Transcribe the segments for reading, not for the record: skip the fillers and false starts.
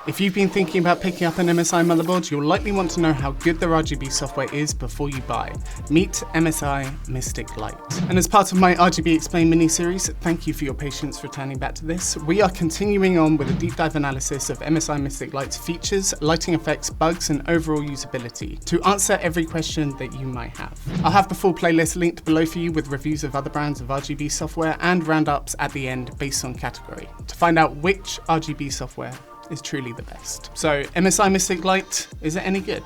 If you've been thinking about picking up an MSI motherboard, you'll likely want to know how good their RGB software is before you buy. Meet MSI Mystic Light. And as part of my RGB Explain mini-series, thank you for your patience returning back to this, we are continuing on with a deep dive analysis of MSI Mystic Light's features, lighting effects, bugs, and overall usability to answer every question that you might have. I'll have the full playlist linked below for you with reviews of other brands of RGB software and roundups at the end based on category to find out which RGB software is truly the best. So MSI Mystic Light, is it any good?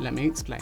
Let me explain.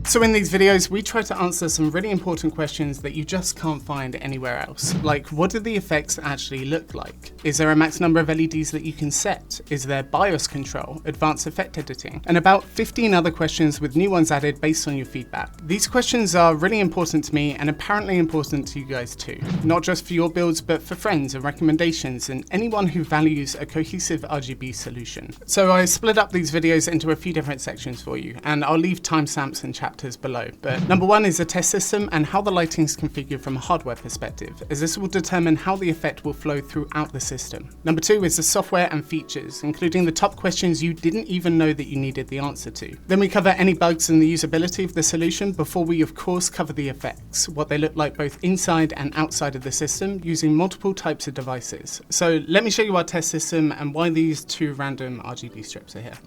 So in these videos, we try to answer some really important questions that you just can't find anywhere else. Like, what do the effects actually look like? Is there a max number of LEDs that you can set? Is there BIOS control, advanced effect editing? And about 15 other questions with new ones added based on your feedback. These questions are really important to me and apparently important to you guys too. Not just for your builds, but for friends and recommendations and anyone who values a cohesive RGB solution. So I split up these videos into a few different sections for you, and I'll leave timestamps and chapters below. But number one is the test system and how the lighting is configured from a hardware perspective, as this will determine how the effect will flow throughout the system. Number two is the software and features, including the top questions you didn't even know that you needed the answer to. Then we cover any bugs and the usability of the solution before we of course cover the effects, what they look like both inside and outside of the system using multiple types of devices. So let me show you our test system and why these two random RGB strips are here.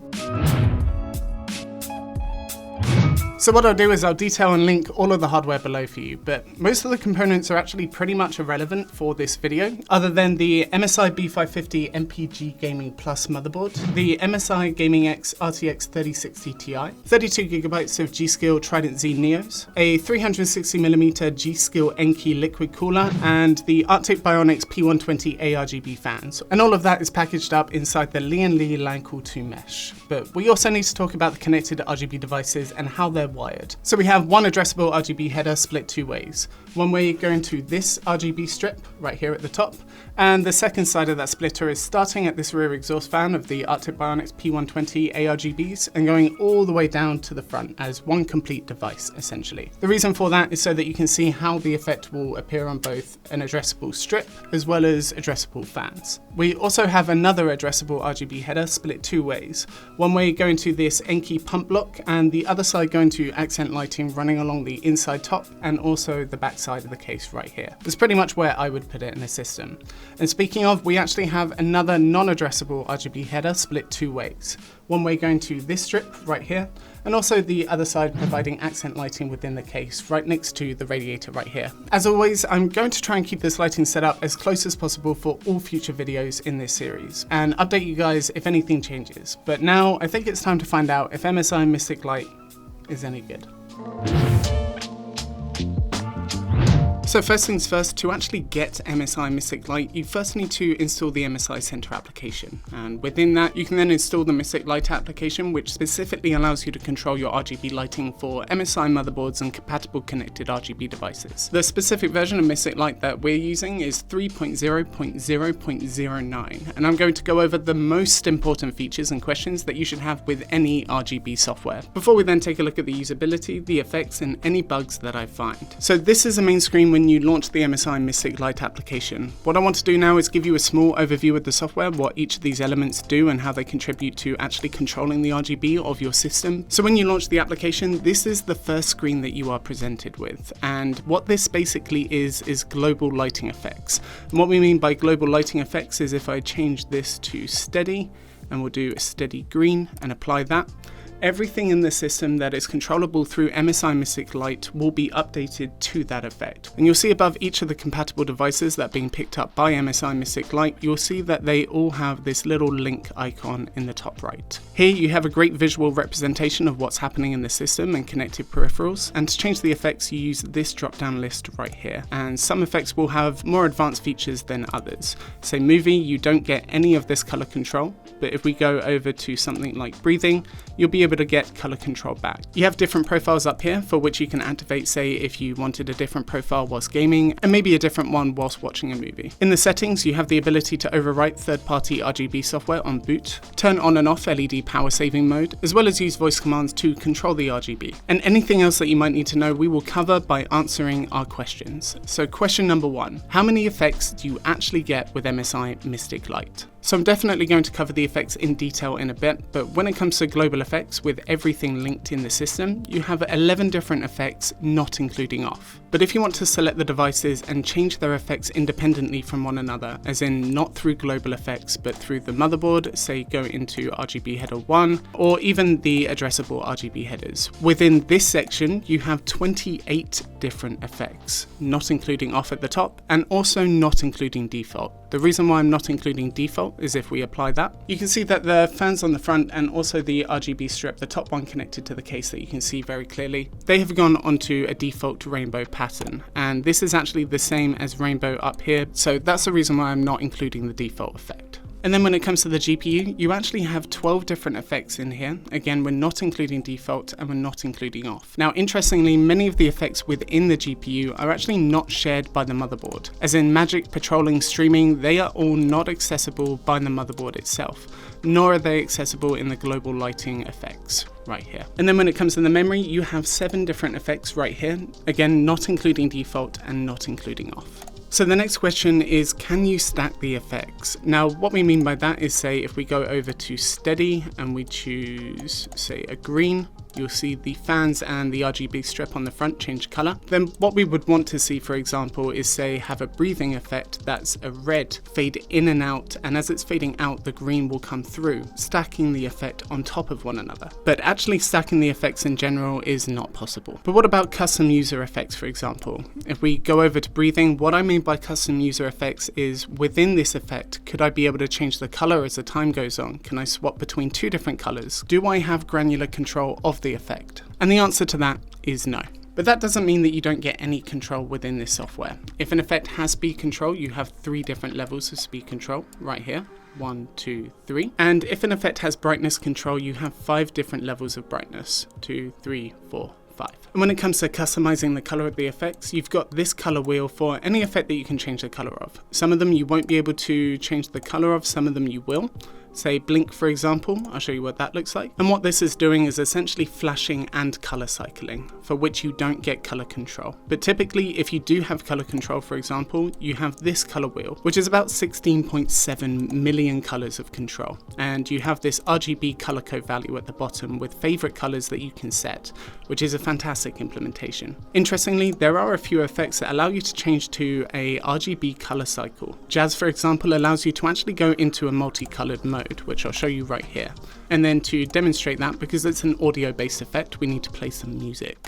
So what I'll do is I'll detail and link all of the hardware below for you, but most of the components are actually pretty much irrelevant for this video, other than the MSI B550 MPG Gaming Plus motherboard, the MSI Gaming X RTX 3060 Ti, 32GB of G-Skill Trident Z Neos, a 360mm G-Skill N-Key liquid cooler, and the Arctic Bionics P120 ARGB fans. And all of that is packaged up inside the Li LAN Cool 2 mesh. But we also need to talk about the connected RGB devices and how they're wired. So we have one addressable RGB header split two ways. One way going to this RGB strip right here at the top, and the second side of that splitter is starting at this rear exhaust fan of the Arctic Bionics P120 ARGBs and going all the way down to the front as one complete device essentially. The reason for that is so that you can see how the effect will appear on both an addressable strip as well as addressable fans. We also have another addressable RGB header split two ways. One way going to this N-Key pump block and the other side going to accent lighting running along the inside top and also the back side of the case right here. That's pretty much where I would put it in a system. And speaking of, we actually have another non-addressable RGB header split two ways. One way going to this strip right here, and also the other side providing accent lighting within the case right next to the radiator right here. As always, I'm going to try and keep this lighting set up as close as possible for all future videos in this series, and update you guys if anything changes. But now I think it's time to find out if MSI Mystic Light is any good. So first things first, to actually get MSI Mystic Light, you first need to install the MSI Center application. And within that, you can then install the Mystic Light application, which specifically allows you to control your RGB lighting for MSI motherboards and compatible connected RGB devices. The specific version of Mystic Light that we're using is 3.0.0.09, and I'm going to go over the most important features and questions that you should have with any RGB software, before we then take a look at the usability, the effects, and any bugs that I find. So this is the main screen when you launch the MSI Mystic Light application. What I want to do now is give you a small overview of the software, what each of these elements do and how they contribute to actually controlling the RGB of your system. So when you launch the application, this is the first screen that you are presented with. And what this basically is global lighting effects. And what we mean by global lighting effects is if I change this to steady, and we'll do a steady green and apply that, everything in the system that is controllable through MSI Mystic Light will be updated to that effect. And you'll see above each of the compatible devices that are being picked up by MSI Mystic Light, you'll see that they all have this little link icon in the top right. Here you have a great visual representation of what's happening in the system and connected peripherals. And to change the effects, you use this drop-down list right here. And some effects will have more advanced features than others. Say movie, you don't get any of this color control, but if we go over to something like breathing, you'll be able to get color control back. You have different profiles up here for which you can activate, say if you wanted a different profile whilst gaming and maybe a different one whilst watching a movie. In the settings, you have the ability to overwrite third-party RGB software on boot, turn on and off LED power saving mode, as well as use voice commands to control the RGB. And anything else that you might need to know we will cover by answering our questions. So question number 1, how many effects do you actually get with MSI Mystic Light? So I'm definitely going to cover the effects in detail in a bit, but when it comes to global effects with everything linked in the system, you have 11 different effects, not including off. But if you want to select the devices and change their effects independently from one another, as in not through global effects, but through the motherboard, say go into RGB header 1, or even the addressable RGB headers. Within this section, you have 28 different effects, not including off at the top, and also not including default. The reason why I'm not including default is if we apply that, you can see that the fans on the front and also the RGB strip, the top one connected to the case that you can see very clearly, they have gone onto a default rainbow pattern, and this is actually the same as rainbow up here, so that's the reason why I'm not including the default effect. And then when it comes to the GPU, you actually have 12 different effects in here. Again, we're not including default and we're not including off. Now, interestingly, many of the effects within the GPU are actually not shared by the motherboard. As in magic, patrolling, streaming, they are all not accessible by the motherboard itself, nor are they accessible in the global lighting effects right here. And then when it comes to the memory, you have 7 different effects right here. Again, not including default and not including off. So the next question is, can you stack the effects? Now, what we mean by that is, say, if we go over to steady and we choose, say, a green, you'll see the fans and the RGB strip on the front change color. Then what we would want to see, for example, is say have a breathing effect that's a red, fade in and out, and as it's fading out, the green will come through, stacking the effect on top of one another. But actually stacking the effects in general is not possible. But what about custom user effects, for example? If we go over to breathing, what I mean by custom user effects is within this effect, could I be able to change the color as the time goes on? Can I swap between 2 different colors? Do I have granular control of the effect? And the answer to that is no. But that doesn't mean that you don't get any control within this software. If an effect has speed control, you have 3 different levels of speed control right here. 1, 2, 3. And if an effect has brightness control, you have 5 different levels of brightness. 2, 3, 4, 5. And when it comes to customizing the color of the effects, you've got this color wheel for any effect that you can change the color of. Some of them you won't be able to change the color of, some of them you will. Say blink, for example, I'll show you what that looks like. And what this is doing is essentially flashing and color cycling, for which you don't get color control. But typically, if you do have color control, for example, you have this color wheel, which is about 16.7 million colors of control. And you have this RGB color code value at the bottom with favorite colors that you can set, which is a fantastic implementation. Interestingly, there are a few effects that allow you to change to a RGB color cycle. Jazz, for example, allows you to actually go into a multicolored mode, which I'll show you right here. And then to demonstrate that, because it's an audio-based effect, we need to play some music.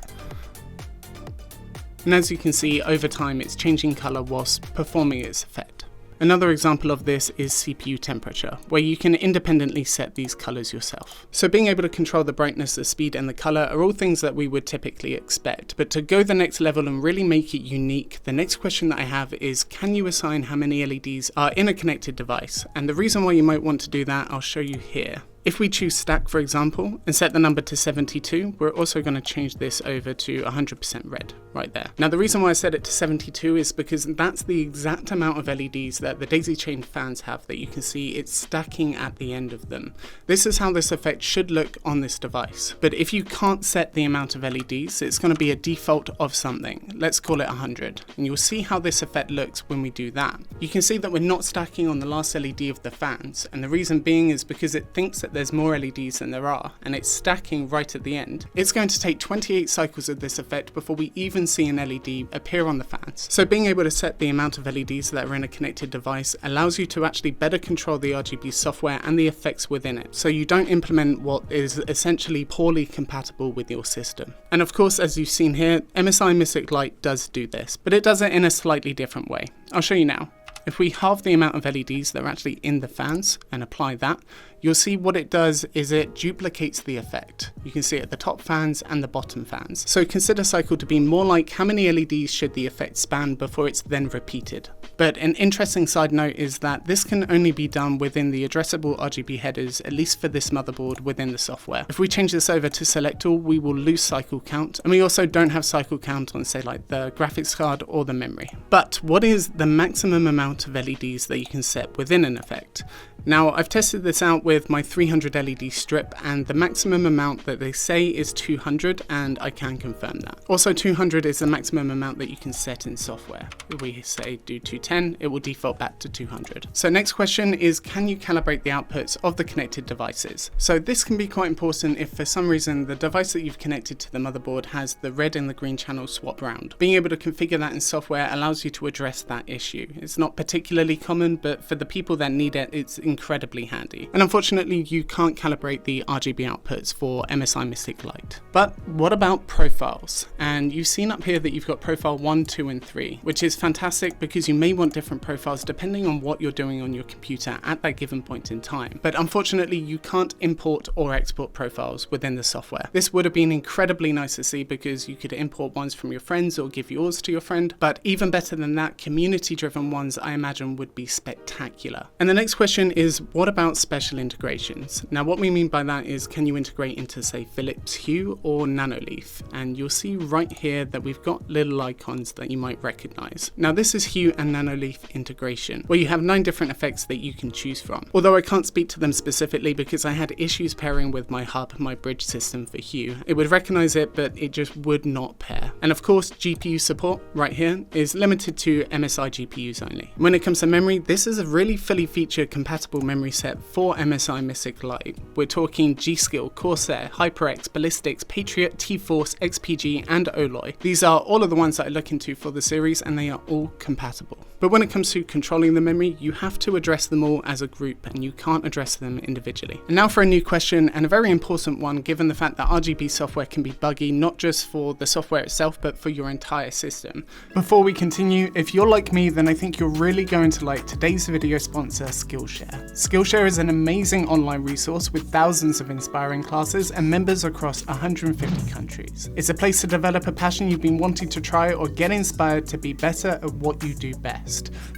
And as you can see, over time it's changing color whilst performing its effect. Another example of this is CPU temperature, where you can independently set these colors yourself. So being able to control the brightness, the speed, and the color are all things that we would typically expect. But to go the next level and really make it unique, the next question that I have is, can you assign how many LEDs are in a connected device? And the reason why you might want to do that, I'll show you here. If we choose stack, for example, and set the number to 72, we're also going to change this over to 100% red right there. Now, the reason why I set it to 72 is because that's the exact amount of LEDs that the daisy chain fans have that you can see it's stacking at the end of them. This is how this effect should look on this device. But if you can't set the amount of LEDs, it's going to be a default of something. Let's call it 100. And you'll see how this effect looks when we do that. You can see that we're not stacking on the last LED of the fans. And the reason being is because it thinks that there's more LEDs than there are, and it's stacking right at the end. It's going to take 28 cycles of this effect before we even see an LED appear on the fans. So being able to set the amount of LEDs that are in a connected device allows you to actually better control the RGB software and the effects within it, so you don't implement what is essentially poorly compatible with your system. And of course, as you've seen here, MSI Mystic Light does do this, but it does it in a slightly different way. I'll show you now. If we halve the amount of LEDs that are actually in the fans and apply that, you'll see what it does is it duplicates the effect. You can see it at the top fans and the bottom fans. So consider cycle to be more like how many LEDs should the effect span before it's then repeated. But an interesting side note is that this can only be done within the addressable RGB headers, at least for this motherboard within the software. If we change this over to select all, we will lose cycle count, and we also don't have cycle count on, say, like the graphics card or the memory. But what is the maximum amount of LEDs that you can set within an effect? Now, I've tested this out with my 300 LED strip, and the maximum amount that they say is 200, and I can confirm that. Also, 200 is the maximum amount that you can set in software. If we say do 210, it will default back to 200. So next question is, can you calibrate the outputs of the connected devices? So this can be quite important if for some reason the device that you've connected to the motherboard has the red and the green channels swapped around. Being able to configure that in software allows you to address that issue. It's not particularly common, but for the people that need it, it's incredibly handy. And unfortunately, you can't calibrate the RGB outputs for MSI Mystic Light. But what about profiles? And you've seen up here that you've got profile 1, 2, and 3, which is fantastic because you may want different profiles depending on what you're doing on your computer at that given point in time. But unfortunately, you can't import or export profiles within the software. This would have been incredibly nice to see because you could import ones from your friends or give yours to your friend. But even better than that, community-driven ones, I imagine, would be spectacular. And the next question is, what about special integrations? Now, what we mean by that is, can you integrate into, say, Philips Hue or Nanoleaf? And you'll see right here that we've got little icons that you might recognize. Now, this is Hue and Nanoleaf integration, where you have 9 different effects that you can choose from. Although I can't speak to them specifically because I had issues pairing with my hub, my bridge system for Hue. It would recognize it, but it just would not pair. And of course, GPU support right here is limited to MSI GPUs only. When it comes to memory, this is a really fully featured compatible memory set for MSI Mystic Light. We're talking G-Skill, Corsair, HyperX, Ballistics, Patriot, T-Force, XPG, and Oloy. These are all of the ones that I look into for the series, and they are all compatible. But when it comes to controlling the memory, you have to address them all as a group, and you can't address them individually. And now for a new question, and a very important one, given the fact that RGB software can be buggy, not just for the software itself, but for your entire system. Before we continue, if you're like me, then I think you're really going to like today's video sponsor, Skillshare. Skillshare is an amazing online resource with thousands of inspiring classes and members across 150 countries. It's a place to develop a passion you've been wanting to try or get inspired to be better at what you do best.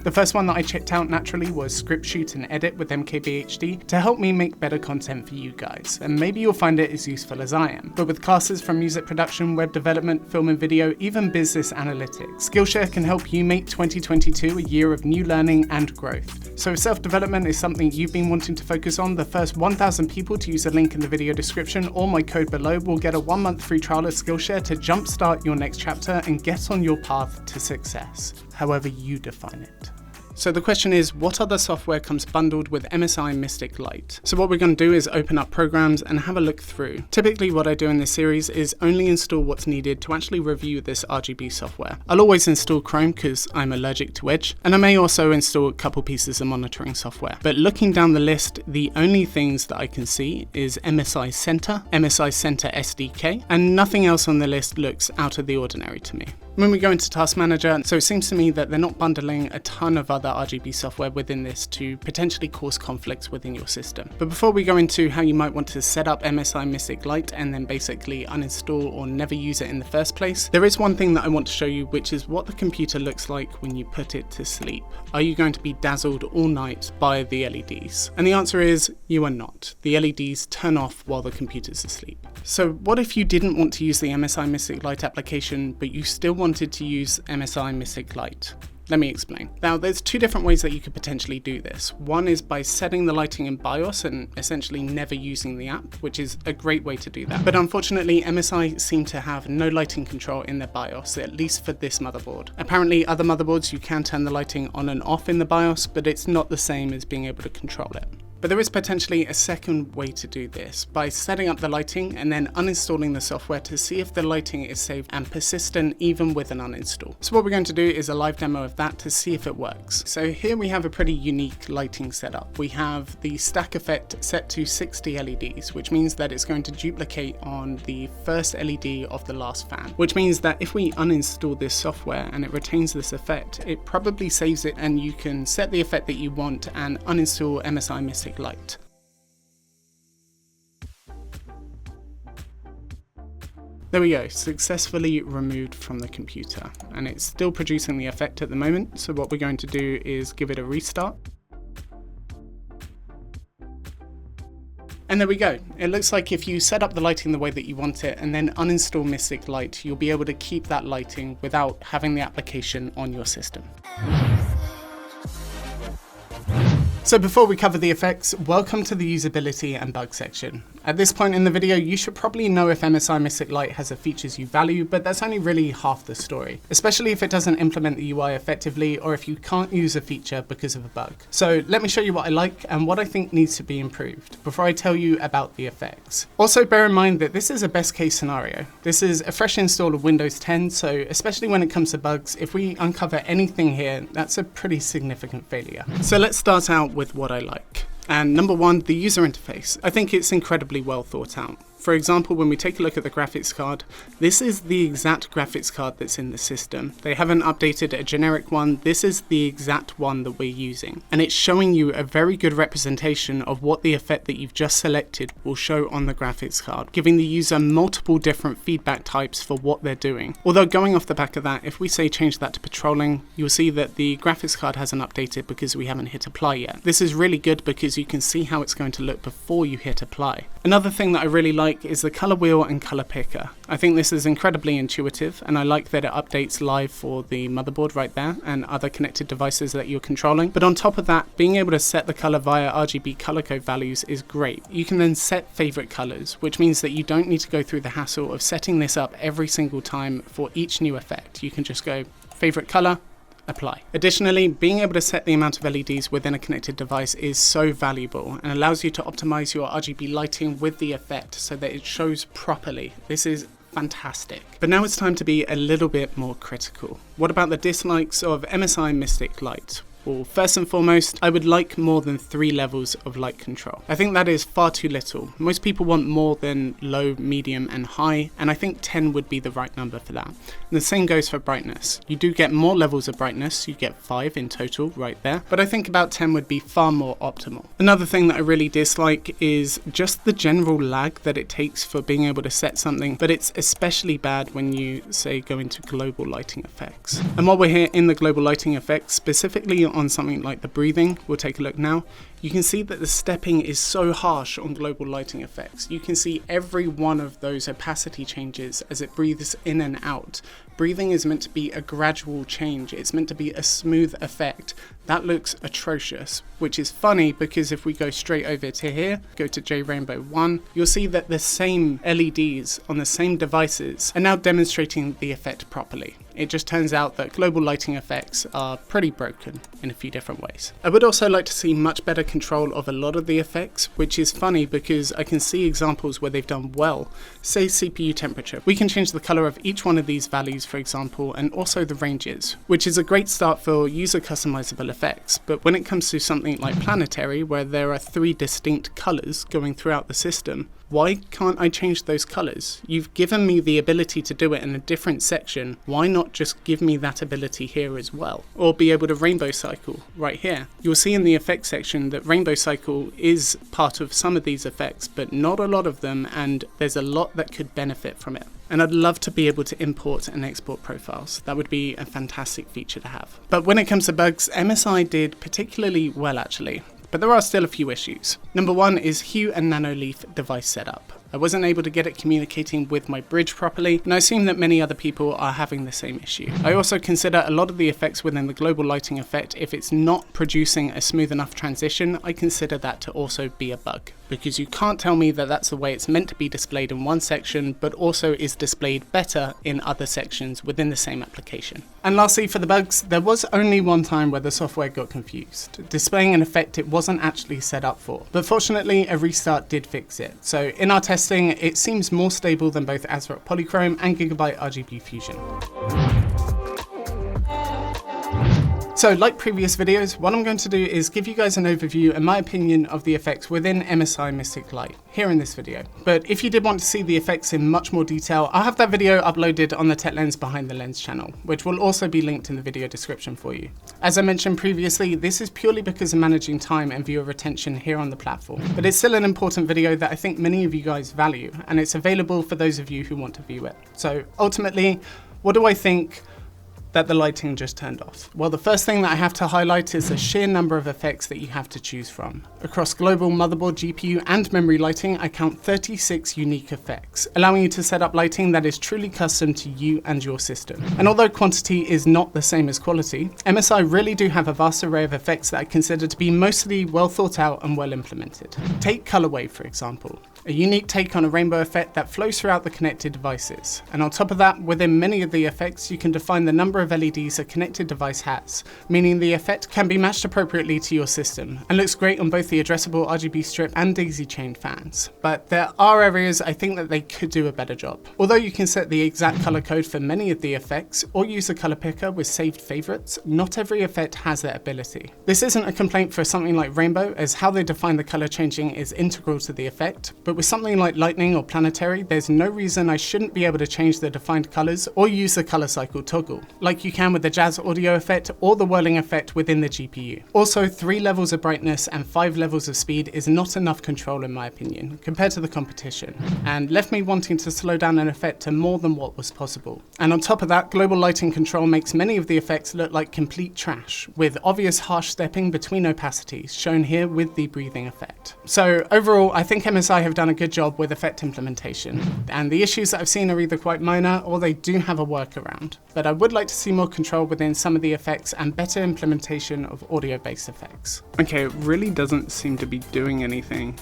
The first one that I checked out naturally was Script Shoot and Edit with MKBHD to help me make better content for you guys, and maybe you'll find it as useful as I am. But with classes from music production, web development, film and video, even business analytics, Skillshare can help you make 2022 a year of new learning and growth. So if self-development is something you've been wanting to focus on, the first 1,000 people to use the link in the video description or my code below will get a 1-month free trial of Skillshare to jumpstart your next chapter and get on your path to success, however you define it. So the question is, what other software comes bundled with MSI Mystic Light? So what we're going to do is open up programs and have a look through. Typically what I do in this series is only install what's needed to actually review this RGB software. I'll always install Chrome because I'm allergic to Edge, and I may also install a couple pieces of monitoring software. But looking down the list, the only things that I can see is MSI Center, MSI Center SDK, and nothing else on the list looks out of the ordinary to me. When we go into Task Manager, so it seems to me that they're not bundling a ton of other RGB software within this to potentially cause conflicts within your system. But before we go into how you might want to set up MSI Mystic Light and then basically uninstall or never use it in the first place, there is one thing that I want to show you, which is what the computer looks like when you put it to sleep. Are you going to be dazzled all night by the LEDs? And the answer is, you are not. The LEDs turn off while the computer's asleep. So what if you didn't want to use the MSI Mystic Light application, but you still wanted to use MSI Mystic Light? Let me explain. Now, there's 2 different ways that you could potentially do this. One is by setting the lighting in BIOS and essentially never using the app, which is a great way to do that. But unfortunately, MSI seem to have no lighting control in their BIOS, at least for this motherboard. Apparently, other motherboards you can turn the lighting on and off in the BIOS, but it's not the same as being able to control it. But there is potentially a second way to do this, by setting up the lighting and then uninstalling the software to see if the lighting is safe and persistent even with an uninstall. So what we're going to do is a live demo of that to see if it works. So here we have a pretty unique lighting setup. We have the stack effect set to 60 LEDs, which means that it's going to duplicate on the first LED of the last fan, which means that if we uninstall this software and it retains this effect, it probably saves it and you can set the effect that you want and uninstall MSI Mystic Light. There we go, successfully removed from the computer, and it's still producing the effect at the moment, so what we're going to do is give it a restart. And there we go. It looks like if you set up the lighting the way that you want it and then uninstall Mystic Light, you'll be able to keep that lighting without having the application on your system. So before we cover the effects, welcome to the usability and bugs section. At this point in the video, you should probably know if MSI Mystic Light has the features you value, but that's only really half the story, especially if it doesn't implement the UI effectively or if you can't use a feature because of a bug. So let me show you what I like and what I think needs to be improved before I tell you about the effects. Also bear in mind that this is a best case scenario. This is a fresh install of Windows 10, so especially when it comes to bugs, if we uncover anything here, that's a pretty significant failure. So let's start out with what I like. And number one, the user interface. I think it's incredibly well thought out. For example, when we take a look at the graphics card, this is the exact graphics card that's in the system. They haven't updated a generic one, this is the exact one that we're using. And it's showing you a very good representation of what the effect that you've just selected will show on the graphics card, giving the user multiple different feedback types for what they're doing. Although going off the back of that, if we say change that to patrolling, you'll see that the graphics card hasn't updated because we haven't hit apply yet. This is really good because you can see how it's going to look before you hit apply. Another thing that I really like is the color wheel and color picker. I think this is incredibly intuitive, and I like that it updates live for the motherboard right there and other connected devices that you're controlling. But on top of that, being able to set the color via RGB color code values is great. You can then set favorite colors, which means that you don't need to go through the hassle of setting this up every single time for each new effect. You can just go favorite color, apply. Additionally, being able to set the amount of LEDs within a connected device is so valuable and allows you to optimize your RGB lighting with the effect so that it shows properly. This is fantastic. But now it's time to be a little bit more critical. What about the dislikes of MSI Mystic Light? Well, first and foremost, I would like more than 3 levels of light control. I think that is far too little. Most people want more than low, medium, and high, and I think 10 would be the right number for that. And the same goes for brightness. You do get more levels of brightness, you get 5 in total right there, but I think about 10 would be far more optimal. Another thing that I really dislike is just the general lag that it takes for being able to set something, but it's especially bad when you, say, go into global lighting effects. And while we're here in the global lighting effects, specifically on something like the breathing, we'll take a look now, you can see that the stepping is so harsh on global lighting effects. You can see every one of those opacity changes as it breathes in and out. Breathing is meant to be a gradual change. It's meant to be a smooth effect. That looks atrocious, which is funny because if we go straight over to here, go to JRainbow 1, you'll see that the same LEDs on the same devices are now demonstrating the effect properly. It just turns out that global lighting effects are pretty broken in a few different ways. I would also like to see much better control of a lot of the effects, which is funny because I can see examples where they've done well. Say CPU temperature. We can change the color of each one of these values, for example, and also the ranges, which is a great start for user customizable effects. But when it comes to something like planetary, where there are 3 distinct colors going throughout the system, why can't I change those colors? You've given me the ability to do it in a different section. Why not just give me that ability here as well? Or be able to rainbow cycle right here. You'll see in the effects section that rainbow cycle is part of some of these effects, but not a lot of them, and there's a lot that could benefit from it. And I'd love to be able to import and export profiles. That would be a fantastic feature to have. But when it comes to bugs, MSI did particularly well actually. But there are still a few issues. Number one is hue and nanoleaf device setup. I wasn't able to get it communicating with my bridge properly, and I assume that many other people are having the same issue. I also consider a lot of the effects within the global lighting effect, if it's not producing a smooth enough transition, I consider that to also be a bug. Because you can't tell me that that's the way it's meant to be displayed in one section, but also is displayed better in other sections within the same application. And lastly, for the bugs, there was only one time where the software got confused, displaying an effect it wasn't actually set up for. But fortunately, a restart did fix it. So in our testing, it seems more stable than both ASRock Polychrome and Gigabyte RGB Fusion. So like previous videos, what I'm going to do is give you guys an overview and my opinion of the effects within MSI Mystic Light here in this video. But if you did want to see the effects in much more detail, I'll have that video uploaded on the TechLens Behind the Lens channel, which will also be linked in the video description for you. As I mentioned previously, this is purely because of managing time and viewer retention here on the platform. But it's still an important video that I think many of you guys value, and it's available for those of you who want to view it. So ultimately, what do I think that the lighting just turned off? Well, the first thing that I have to highlight is the sheer number of effects that you have to choose from. Across global motherboard, GPU, and memory lighting, I count 36 unique effects, allowing you to set up lighting that is truly custom to you and your system. And although quantity is not the same as quality, MSI really do have a vast array of effects that I consider to be mostly well thought out and well implemented. Take color wave, for example. A unique take on a rainbow effect that flows throughout the connected devices. And on top of that, within many of the effects, you can define the number of LEDs a connected device has, meaning the effect can be matched appropriately to your system, and looks great on both the addressable RGB strip and daisy chain fans. But there are areas I think that they could do a better job. Although you can set the exact color code for many of the effects, or use a color picker with saved favorites, not every effect has that ability. This isn't a complaint for something like rainbow, as how they define the color changing is integral to the effect, but with something like lightning or planetary, there's no reason I shouldn't be able to change the defined colors or use the color cycle toggle, like you can with the jazz audio effect or the whirling effect within the GPU. Also, 3 levels of brightness and 5 levels of speed is not enough control in my opinion, compared to the competition, and left me wanting to slow down an effect to more than what was possible. And on top of that, global lighting control makes many of the effects look like complete trash, with obvious harsh stepping between opacities, shown here with the breathing effect. So overall, I think MSI have done a good job with effect implementation, and the issues that I've seen are either quite minor or they do have a workaround. But I would like to see more control within some of the effects and better implementation of audio-based effects. Okay, it really doesn't seem to be doing anything.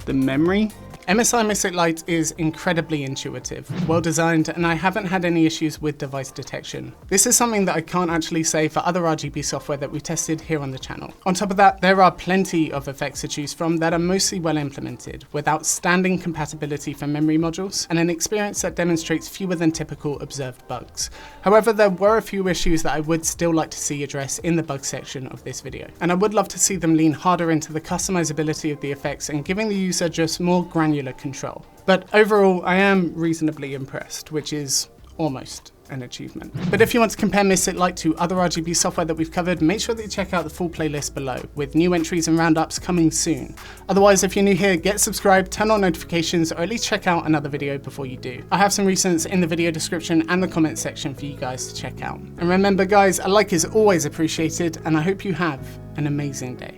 The memory? MSI Mystic Light is incredibly intuitive, well designed, and I haven't had any issues with device detection. This is something that I can't actually say for other RGB software that we've tested here on the channel. On top of that, there are plenty of effects to choose from that are mostly well implemented, with outstanding compatibility for memory modules, and an experience that demonstrates fewer than typical observed bugs. However, there were a few issues that I would still like to see addressed in the bug section of this video, and I would love to see them lean harder into the customizability of the effects and giving the user just more granular control. But overall, I am reasonably impressed, which is almost an achievement. But if you want to compare Mystic Light to other RGB software that we've covered, make sure that you check out the full playlist below, with new entries and roundups coming soon. Otherwise, if you're new here, get subscribed, turn on notifications, or at least check out another video before you do. I have some recents in the video description and the comment section for you guys to check out. And remember guys, a like is always appreciated, and I hope you have an amazing day.